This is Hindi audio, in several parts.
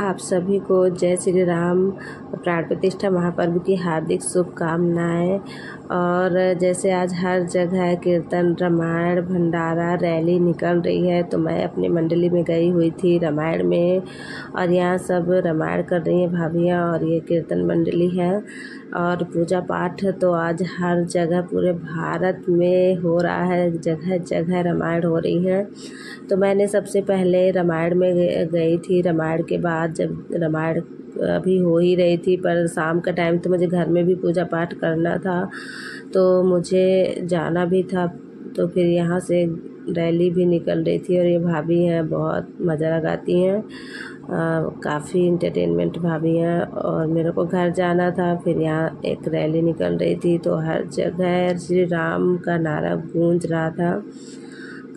आप सभी को जय श्री राम प्राण प्रतिष्ठा महापर्व की हार्दिक शुभकामनाएं। और जैसे आज हर जगह कीर्तन, रामायण, भंडारा, रैली निकल रही है, तो मैं अपनी मंडली में गई हुई थी रामायण में, और यहाँ सब रामायण कर रही हैं भाभियाँ, और ये कीर्तन मंडली है। और पूजा पाठ तो आज हर जगह पूरे भारत में हो रहा है, जगह जगह रामायण हो रही है। तो मैंने सबसे पहले रामायण में गई थी। रामायण के बाद जब रामायण अभी हो ही रही थी, पर शाम का टाइम तो मुझे घर में भी पूजा पाठ करना था, तो मुझे जाना भी था। तो फिर यहाँ से रैली भी निकल रही थी, और ये भाभी हैं बहुत मज़ा लगाती हैं, काफ़ी इंटरटेनमेंट भाभी हैं। और मेरे को घर जाना था, फिर यहाँ एक रैली निकल रही थी, तो हर जगह श्री राम का नारा गूंज रहा था।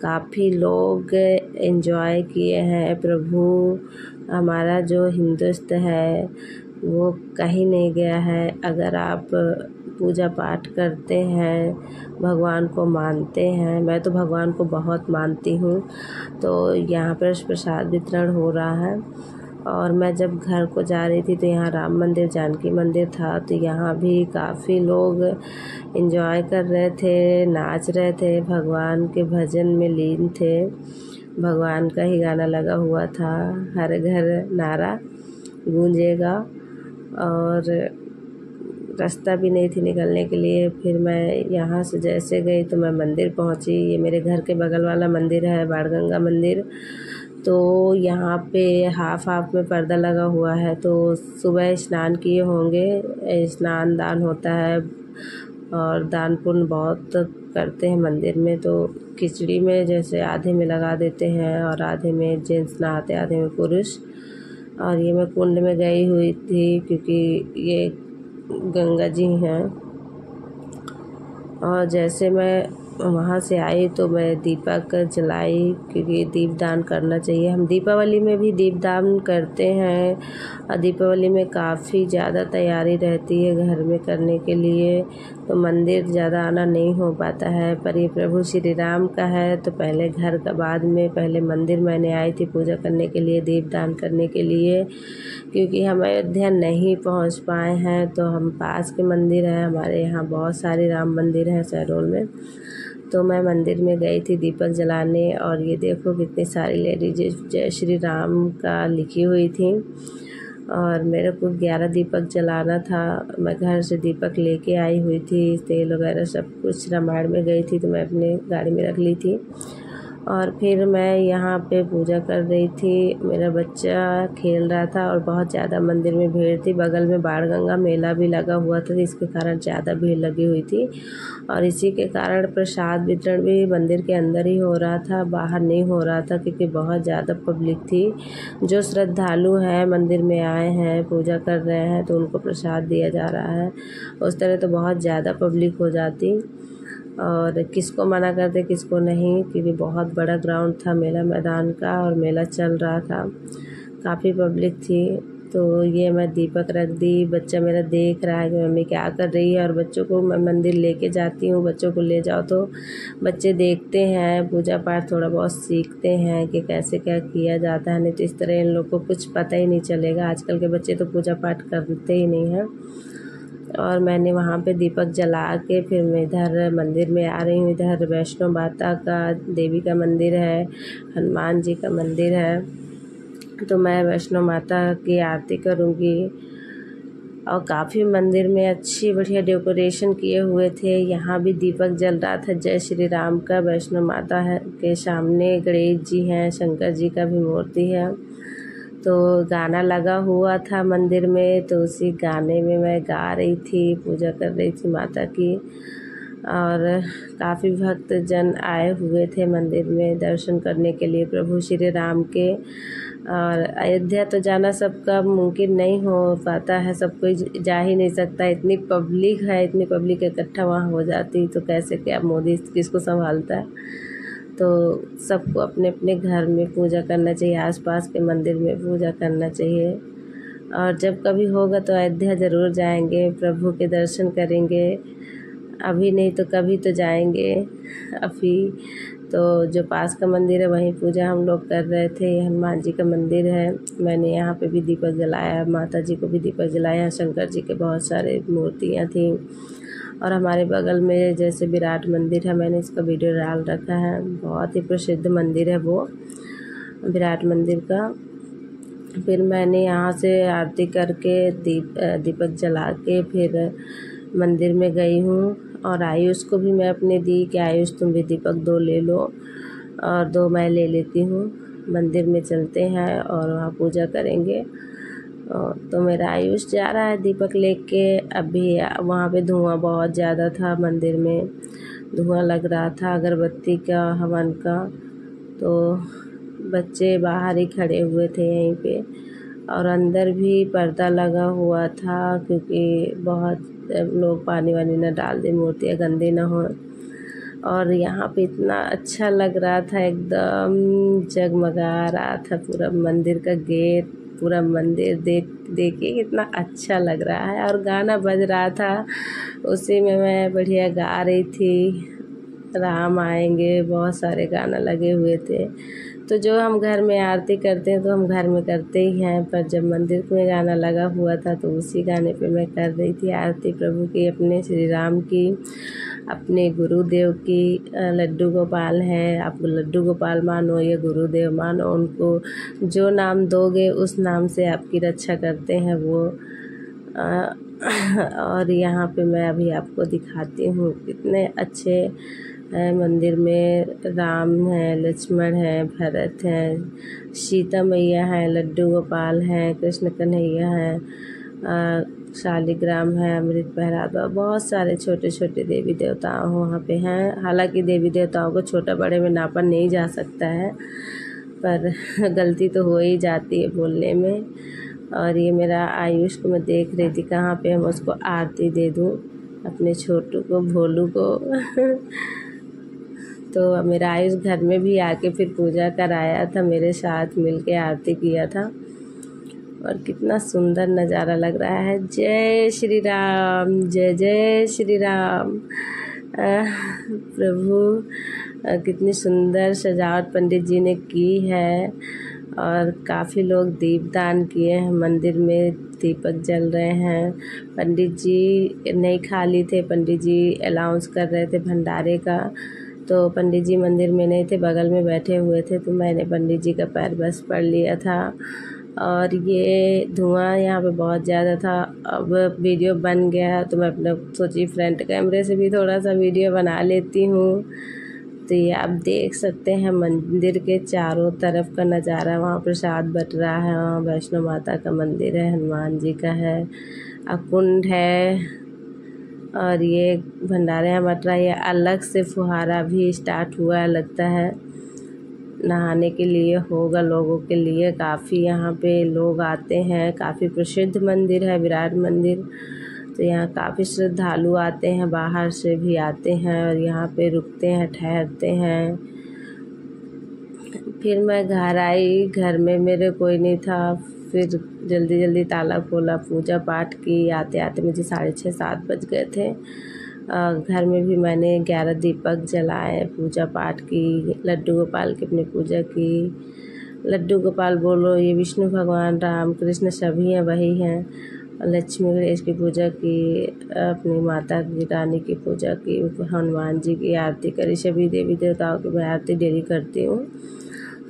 काफ़ी लोग एंजॉय किए हैं। प्रभु हमारा जो हिंदुस्तान है वो कहीं नहीं गया है। अगर आप पूजा पाठ करते हैं, भगवान को मानते हैं, मैं तो भगवान को बहुत मानती हूँ, तो यहाँ पर प्रसाद वितरण हो रहा है। और मैं जब घर को जा रही थी तो यहाँ राम मंदिर, जानकी मंदिर था, तो यहाँ भी काफ़ी लोग एंजॉय कर रहे थे, नाच रहे थे, भगवान के भजन में लीन थे। भगवान का ही गाना लगा हुआ था, हर घर नारा गूंजेगा। और रास्ता भी नहीं थी निकलने के लिए। फिर मैं यहाँ से जैसे गई तो मैं मंदिर पहुँची। ये मेरे घर के बगल वाला मंदिर है, बाणगंगा मंदिर। तो यहाँ पे हाफ में पर्दा लगा हुआ है, तो सुबह स्नान किए होंगे, स्नान दान होता है, और दान पुण्य बहुत करते हैं मंदिर में। तो खिचड़ी में जैसे आधे में लगा देते हैं, और आधे में जेंट्स नहाते, आधे में पुरुष। और ये मैं कुंड में गई हुई थी, क्योंकि ये गंगा जी हैं। और जैसे मैं वहाँ से आई तो मैं दीपक जलाई, क्योंकि दीपदान करना चाहिए। हम दीपावली में भी दीपदान करते हैं, और दीपावली में काफ़ी ज़्यादा तैयारी रहती है घर में करने के लिए, तो मंदिर ज़्यादा आना नहीं हो पाता है। पर ये प्रभु श्री राम का है, तो पहले घर का, बाद में पहले मंदिर मैंने आई थी पूजा करने के लिए, दीपदान करने के लिए, क्योंकि हम अयोध्या नहीं पहुंच पाए हैं। तो हम पास के मंदिर हैं, हमारे यहाँ बहुत सारे राम मंदिर हैं शहडोल में, तो मैं मंदिर में गई थी दीपक जलाने। और ये देखो कितनी सारी लेडीज जय श्री राम का लिखी हुई थी। और मेरे को 11 दीपक जलाना था। मैं घर से दीपक लेके आई हुई थी, तेल वगैरह सब कुछ। रामायण में गई थी तो मैं अपने गाड़ी में रख ली थी। और फिर मैं यहाँ पे पूजा कर रही थी, मेरा बच्चा खेल रहा था, और बहुत ज़्यादा मंदिर में भीड़ थी। बगल में बाणगंगा मेला भी लगा हुआ था, इसके कारण ज़्यादा भीड़ लगी हुई थी। और इसी के कारण प्रसाद वितरण भी मंदिर के अंदर ही हो रहा था, बाहर नहीं हो रहा था, क्योंकि बहुत ज़्यादा पब्लिक थी। जो श्रद्धालु हैं मंदिर में आए हैं, पूजा कर रहे हैं, तो उनको प्रसाद दिया जा रहा है। उस तरह तो बहुत ज़्यादा पब्लिक हो जाती, और किसको मना करते किसको नहीं, क्योंकि बहुत बड़ा ग्राउंड था मेला मैदान का, और मेला चल रहा था, काफ़ी पब्लिक थी। तो ये मैं दीपक रख दी। बच्चा मेरा देख रहा है कि मम्मी क्या कर रही है, और बच्चों को मैं मंदिर लेके जाती हूँ, बच्चों को ले जाओ तो बच्चे देखते हैं, पूजा पाठ थोड़ा बहुत सीखते हैं कि कैसे क्या किया जाता है। नहीं तो इस तरह इन लोग को कुछ पता ही नहीं चलेगा। आजकल के बच्चे तो पूजा पाठ करते ही नहीं हैं। और मैंने वहाँ पे दीपक जला के फिर मैं इधर मंदिर में आ रही हूँ। इधर वैष्णो माता का, देवी का मंदिर है, हनुमान जी का मंदिर है, तो मैं वैष्णो माता की आरती करूँगी। और काफ़ी मंदिर में अच्छी बढ़िया डेकोरेशन किए हुए थे। यहाँ भी दीपक जल रहा था जय श्री राम का। वैष्णो माता है के सामने गणेश जी हैं, शंकर जी का भी मूर्ति है। तो गाना लगा हुआ था मंदिर में, तो उसी गाने में मैं गा रही थी, पूजा कर रही थी माता की। और काफ़ी भक्तजन आए हुए थे मंदिर में दर्शन करने के लिए प्रभु श्री राम के। और अयोध्या तो जाना सबका मुमकिन नहीं हो पाता है, सब कोई जा ही नहीं सकता, इतनी पब्लिक है, इतनी पब्लिक इकट्ठा वहाँ हो जाती, तो कैसे क्या मोदी किसको संभालता है। तो सबको अपने अपने घर में पूजा करना चाहिए, आसपास के मंदिर में पूजा करना चाहिए। और जब कभी होगा तो अयोध्या ज़रूर जाएंगे, प्रभु के दर्शन करेंगे। अभी नहीं तो कभी तो जाएंगे। अभी तो जो पास का मंदिर है वहीं पूजा हम लोग कर रहे थे। हनुमान जी का मंदिर है, मैंने यहाँ पे भी दीपक जलाया, माता जी को भी दीपक जलाया, शंकर जी के बहुत सारे मूर्तियाँ थी। और हमारे बगल में जैसे विराट मंदिर है, मैंने इसका वीडियो डाल रखा है, बहुत ही प्रसिद्ध मंदिर है वो विराट मंदिर का। फिर मैंने यहाँ से आरती करके दीपक जला के फिर मंदिर में गई हूँ। और आयुष को भी मैं अपने दी कि आयुष तुम भी दीपक 2 ले लो, और 2 मैं ले लेती हूँ। मंदिर में चलते हैं और वहाँ पूजा करेंगे। तो मेरा आयुष जा रहा है दीपक लेके। अभी वहाँ पे धुआं बहुत ज़्यादा था, मंदिर में धुआं लग रहा था अगरबत्ती का, हवन का। तो बच्चे बाहर ही खड़े हुए थे यहीं पे, और अंदर भी पर्दा लगा हुआ था क्योंकि बहुत लोग पानी वानी न डाल दें, मूर्तियाँ गंदी ना हो। और यहाँ पे इतना अच्छा लग रहा था, एकदम जगमगा रहा था पूरा मंदिर का गेट, पूरा मंदिर देखिए कितना अच्छा लग रहा है। और गाना बज रहा था, उसी में मैं बढ़िया गा रही थी, राम आएंगे, बहुत सारे गाना लगे हुए थे। तो जो हम घर में आरती करते हैं तो हम घर में करते ही हैं, पर जब मंदिर में गाना लगा हुआ था तो उसी गाने पे मैं कर रही थी आरती प्रभु की, अपने श्री राम की, अपने गुरुदेव की। लड्डू गोपाल हैं, आप लड्डू गोपाल मानो या गुरुदेव मानो, उनको जो नाम दोगे उस नाम से आपकी रक्षा करते हैं वो। और यहाँ पे मैं अभी आपको दिखाती हूँ कितने अच्छे मंदिर में राम है, लक्ष्मण है, भरत है, सीता मैया है, लड्डू गोपाल हैं, कृष्ण कन्हैया हैं, शालिग्राम है, अमृत बहरावा, बहुत सारे छोटे छोटे देवी देवता वहाँ पे हैं। हालांकि देवी देवताओं को छोटा बड़े में नापा नहीं जा सकता है, पर गलती तो हो ही जाती है बोलने में। और ये मेरा आयुष को मैं देख रही थी कहाँ पे हम उसको आरती दे दूँ, अपने छोटू को, भोलू को। तो मेरा आयुष घर में भी आके फिर पूजा कराया था, मेरे साथ मिलके आरती किया था। और कितना सुंदर नज़ारा लग रहा है। जय श्री राम, जय जय श्री राम। प्रभु कितनी सुंदर सजावट पंडित जी ने की है, और काफ़ी लोग दीपदान किए हैं, मंदिर में दीपक जल रहे हैं। पंडित जी नहीं खाली थे, पंडित जी अनाउंस कर रहे थे भंडारे का, तो पंडित जी मंदिर में नहीं थे, बगल में बैठे हुए थे, तो मैंने पंडित जी का पैर बस पढ़ लिया था। और ये धुआं यहाँ पे बहुत ज़्यादा था। अब वीडियो बन गया तो मैं अपना सोची फ्रंट कैमरे से भी थोड़ा सा वीडियो बना लेती हूँ। तो ये आप देख सकते हैं मंदिर के चारों तरफ का नज़ारा। वहाँ प्रसाद बट रहा है, वहाँ वैष्णो माता का मंदिर है, हनुमान जी का है, कुंड है, और ये भंडारे यहाँ बट रहा है। ये अलग से फुहारा भी स्टार्ट हुआ है, लगता है नहाने के लिए होगा लोगों के लिए। काफ़ी यहाँ पे लोग आते हैं, काफ़ी प्रसिद्ध मंदिर है विराट मंदिर। तो यहाँ काफ़ी श्रद्धालु आते हैं, बाहर से भी आते हैं और यहाँ पे रुकते हैं, ठहरते हैं। फिर मैं घर आई, घर में मेरे कोई नहीं था, फिर जल्दी जल्दी ताला खोला, पूजा पाठ की। आते आते मुझे 6:30-7 बज गए थे। घर में भी मैंने 11 दीपक जलाए, पूजा पाठ की, लड्डू गोपाल की अपनी पूजा की। लड्डू गोपाल बोलो, ये विष्णु भगवान, राम कृष्ण सभी हैं, वही हैं। लक्ष्मी गणेश की पूजा की, अपनी माता की रानी की पूजा की, हनुमान जी की आरती करी। सभी देवी देवताओं की मैं आरती डेली करती हूँ,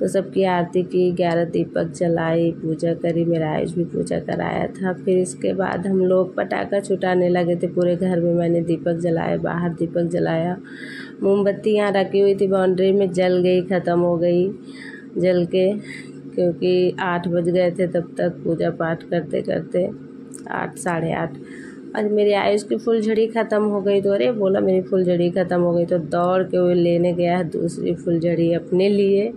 तो सबकी आरती की, 11 दीपक जलाई, पूजा करी। मेरा आयुष भी पूजा कराया था। फिर इसके बाद हम लोग पटाखा छुटाने लगे थे, पूरे घर में मैंने दीपक जलाए, बाहर दीपक जलाया। मोमबत्ती यहाँ रखी हुई थी बाउंड्री में, जल गई, ख़त्म हो गई जल के, क्योंकि 8 बज गए थे तब तक पूजा पाठ करते करते, 8 साढ़े 8। आज मेरी आयुष की फुलझड़ी ख़त्म हो गई, तो अरे बोला मेरी फुलझड़ी ख़त्म हो गई, तो दौड़ के वो लेने गया है दूसरी फुलझड़ी अपने लिए।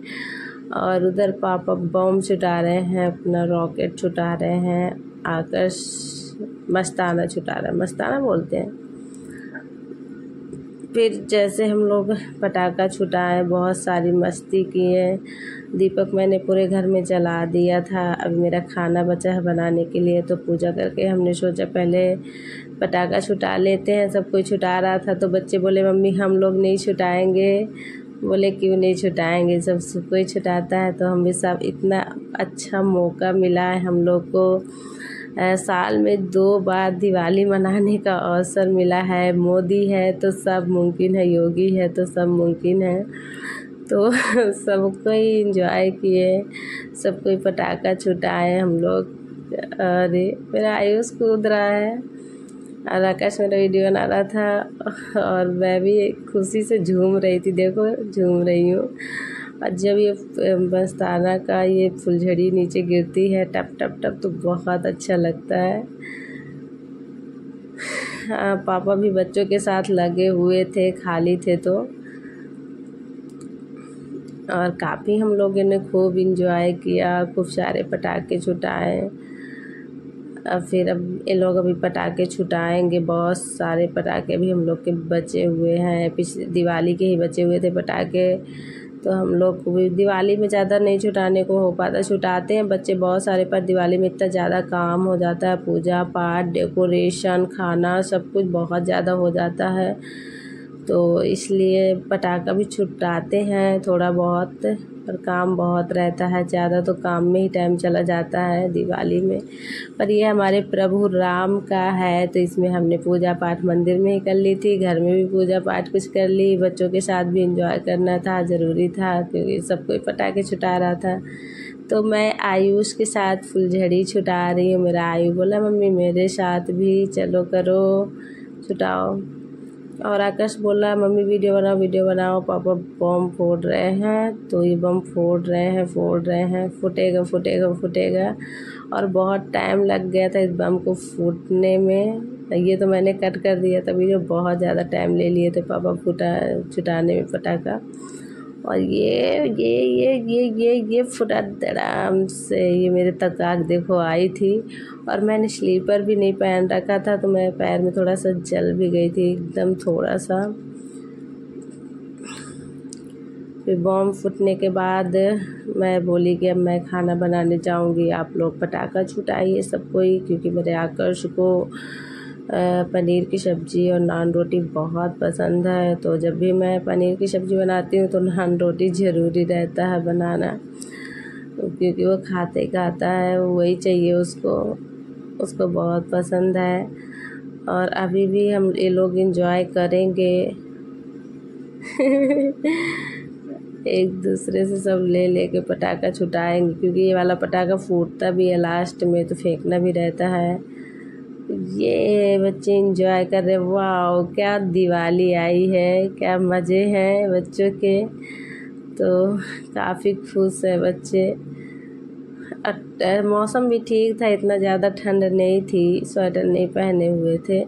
और उधर पापा बम छुटा रहे हैं, अपना रॉकेट छुटा रहे हैं, आकाश मस्ताना छुटा रहा है, मस्ताना बोलते हैं। फिर जैसे हम लोग पटाखा छुटाए, बहुत सारी मस्ती किए। दीपक मैंने पूरे घर में जला दिया था। अभी मेरा खाना बचा है बनाने के लिए, तो पूजा करके हमने सोचा पहले पटाखा छुटा लेते हैं। सब कोई छुटा रहा था तो बच्चे बोले मम्मी हम लोग नहीं छुटाएंगे, बोले क्यों नहीं छुटाएंगे, सब कोई छुटाता है तो हम भी सब। इतना अच्छा मौका मिला है हम लोग को, साल में 2 बार दिवाली मनाने का अवसर मिला है। मोदी है तो सब मुमकिन है, योगी है तो सब मुमकिन है। तो सबको ही इंजॉय किए, सब कोई पटाखा छुटाए हम लोग। अरे मेरा आयुष कूद रहा है और आकाश मेरा वीडियो बना रहा था और मैं भी खुशी से झूम रही थी। देखो झूम रही हूँ। और जब ये मस्ताना का ये फुलझड़ी नीचे गिरती है टप टप टप तो बहुत अच्छा लगता है। हाँ, पापा भी बच्चों के साथ लगे हुए थे, खाली थे तो। और काफ़ी हम लोगों ने खूब इंजॉय किया, खूब सारे पटाखे छुटाए। फिर अब ये लोग अभी पटाखे छुटाएंगे, बहुत सारे पटाखे भी हम लोग के बचे हुए हैं। पिछले दिवाली के ही बचे हुए थे पटाखे, तो हम लोग को भी दिवाली में ज़्यादा नहीं छुटाने को हो पाता। छुटाते हैं बच्चे बहुत सारे, पर दिवाली में इतना ज़्यादा काम हो जाता है, पूजा पाठ, डेकोरेशन, खाना, सब कुछ बहुत ज़्यादा हो जाता है। तो इसलिए पटाखा भी छुटाते हैं थोड़ा बहुत, पर काम बहुत रहता है, ज़्यादा तो काम में ही टाइम चला जाता है दिवाली में। पर ये हमारे प्रभु राम का है तो इसमें हमने पूजा पाठ मंदिर में ही कर ली थी, घर में भी पूजा पाठ कुछ कर ली। बच्चों के साथ भी एंजॉय करना था, ज़रूरी था, क्योंकि सब कोई पटाखे छुटा रहा था। तो मैं आयुष के साथ फुलझड़ी छुटा रही हूँ। मेरा आयु बोला मम्मी मेरे साथ भी चलो करो, छुटाओ। और आकाश बोला मम्मी वीडियो बनाओ, पापा बम फोड़ रहे हैं। तो ये बम फोड़ रहे हैं, फुटेगा। और बहुत टाइम लग गया था इस बम को फूटने में। ये तो मैंने कट कर दिया था वीडियो, बहुत ज़्यादा टाइम ले लिए थे पापा छुटाने में पटाखा। और ये फुटा धड़ाम से। ये मेरे तक आग देखो आई थी, और मैंने स्लीपर भी नहीं पहन रखा था तो मेरे पैर में थोड़ा सा जल भी गई थी एकदम थोड़ा सा। फिर बम फूटने के बाद मैं बोली कि अब मैं खाना बनाने जाऊंगी, आप लोग पटाखा छुटाइए सबको ही, क्योंकि मेरे आकर्ष को पनीर की सब्ज़ी और नान रोटी बहुत पसंद है। तो जब भी मैं पनीर की सब्ज़ी बनाती हूँ तो नान रोटी ज़रूरी रहता है बनाना, क्योंकि वो खाता है, वही चाहिए उसको बहुत पसंद है। और अभी भी हम ये लोग एंजॉय करेंगे एक दूसरे से सब ले के पटाखा छुटाएंगे, क्योंकि ये वाला पटाखा फूटता भी है लास्ट में तो फेंकना भी रहता है। ये बच्चे एंजॉय कर रहे, वाह क्या दिवाली आई है, क्या मज़े हैं बच्चों के। तो काफ़ी खुश है बच्चे। मौसम भी ठीक था, इतना ज़्यादा ठंड नहीं थी, स्वेटर नहीं पहने हुए थे,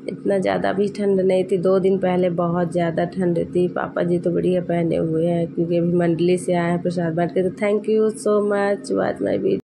इतना ज़्यादा भी ठंड नहीं थी। 2 दिन पहले बहुत ज़्यादा ठंड थी। पापा जी तो बढ़िया पहने हुए हैं, क्योंकि अभी मंडली से आए हैं प्रसाद बांट के। तो thank you so much watch my video.